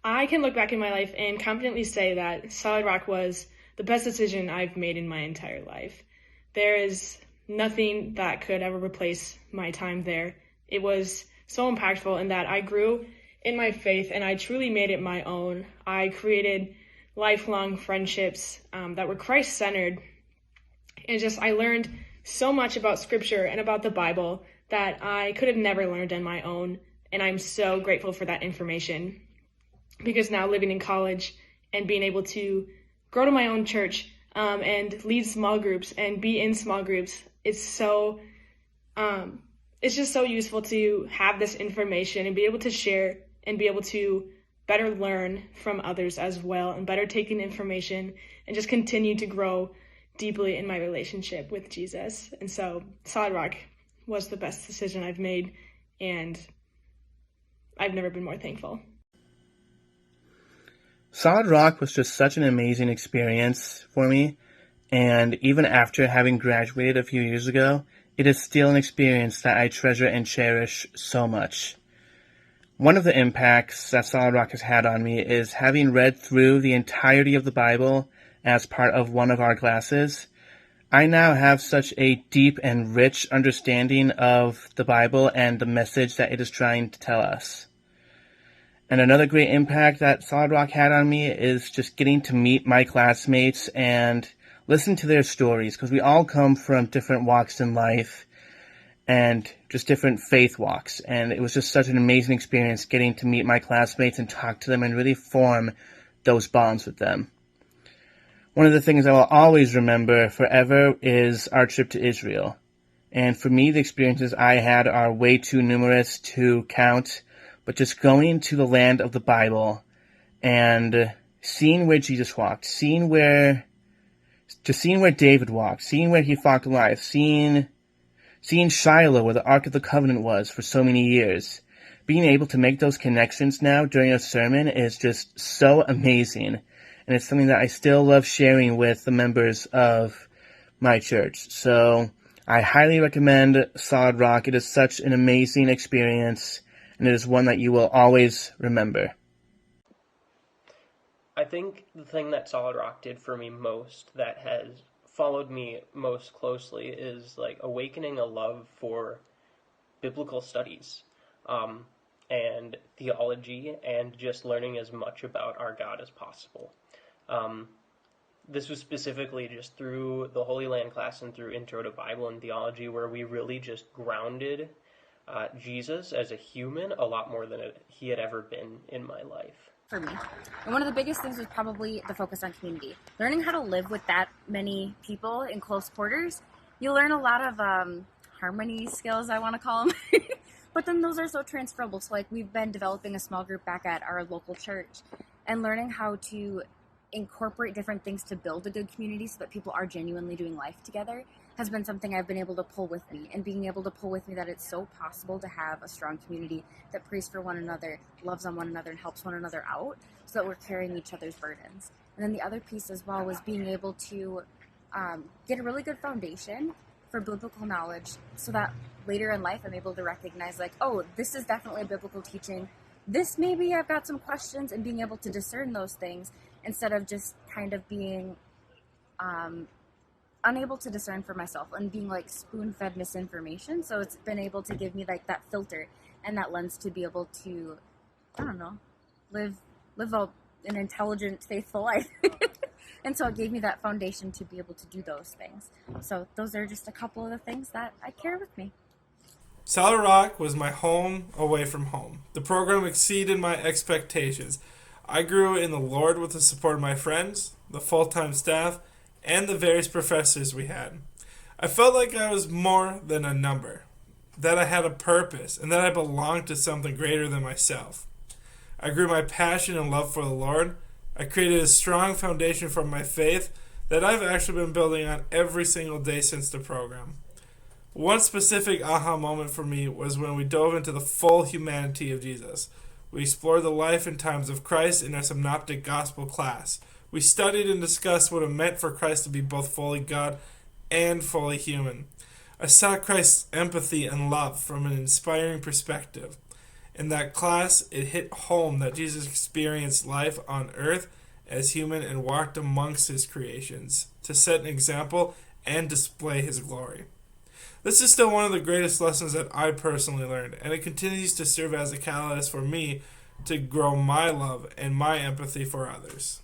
I can look back in my life and confidently say that Solid Rock was the best decision I've made in my entire life. There is nothing that could ever replace my time there. It was so impactful in that I grew in my faith and I truly made it my own. I created lifelong friendships that were Christ-centered, and just I learned so much about Scripture and about the Bible that I could have never learned on my own, and I'm so grateful for that information, because now living in college and being able to grow to my own church and lead small groups and be in small groups, it's just so useful to have this information and be able to share and be able to better learn from others as well and better take in information and just continue to grow deeply in my relationship with Jesus. And so Solid Rock was the best decision I've made, and I've never been more thankful. Solid Rock was just such an amazing experience for me, and even after having graduated a few years ago, it is still an experience that I treasure and cherish so much. One of the impacts that Solid Rock has had on me is having read through the entirety of the Bible as part of one of our classes. I now have such a deep and rich understanding of the Bible and the message that it is trying to tell us. And another great impact that Solid Rock had on me is just getting to meet my classmates and listen to their stories, because we all come from different walks in life and just different faith walks. And it was just such an amazing experience getting to meet my classmates and talk to them and really form those bonds with them. One of the things I will always remember forever is our trip to Israel. And for me, the experiences I had are way too numerous to count, but just going to the land of the Bible and seeing where Jesus walked, seeing where David walked, seeing where he fought Goliath, seeing Shiloh, where the Ark of the Covenant was for so many years. Being able to make those connections now during a sermon is just so amazing. And it's something that I still love sharing with the members of my church. So I highly recommend Solid Rock. It is such an amazing experience, and it is one that you will always remember. I think the thing that Solid Rock did for me most, that has followed me most closely, is like awakening a love for biblical studies and theology, and just learning as much about our God as possible. This was specifically just through the Holy Land class and through Intro to Bible and Theology, where we really just grounded Jesus as a human a lot more than he had ever been in my life. For me. And one of the biggest things was probably the focus on community. Learning how to live with that many people in close quarters, you learn a lot of harmony skills, I want to call them. But then those are so transferable. So like we've been developing a small group back at our local church and learning how to incorporate different things to build a good community so that people are genuinely doing life together has been something I've been able to pull with me, and being able to pull with me that it's so possible to have a strong community that prays for one another, loves on one another, and helps one another out so that we're carrying each other's burdens. And then the other piece as well was being able to get a really good foundation for biblical knowledge so that later in life I'm able to recognize like, oh, this is definitely a biblical teaching. This maybe I've got some questions, and being able to discern those things instead of just kind of being unable to discern for myself and being like spoon-fed misinformation. So it's been able to give me like that filter and that lens to be able to, I don't know, live an intelligent, faithful life. And so it gave me that foundation to be able to do those things. So those are just a couple of the things that I carry with me. Solid Rock was my home away from home. The program exceeded my expectations. I grew in the Lord with the support of my friends, the full-time staff, and the various professors we had. I felt like I was more than a number, that I had a purpose, and that I belonged to something greater than myself. I grew my passion and love for the Lord. I created a strong foundation for my faith that I've actually been building on every single day since the program. One specific aha moment for me was when we dove into the full humanity of Jesus. We explored the life and times of Christ in our synoptic gospel class. We studied and discussed what it meant for Christ to be both fully God and fully human. I saw Christ's empathy and love from an inspiring perspective. In that class, it hit home that Jesus experienced life on earth as human and walked amongst his creations to set an example and display his glory. This is still one of the greatest lessons that I personally learned, and it continues to serve as a catalyst for me to grow my love and my empathy for others.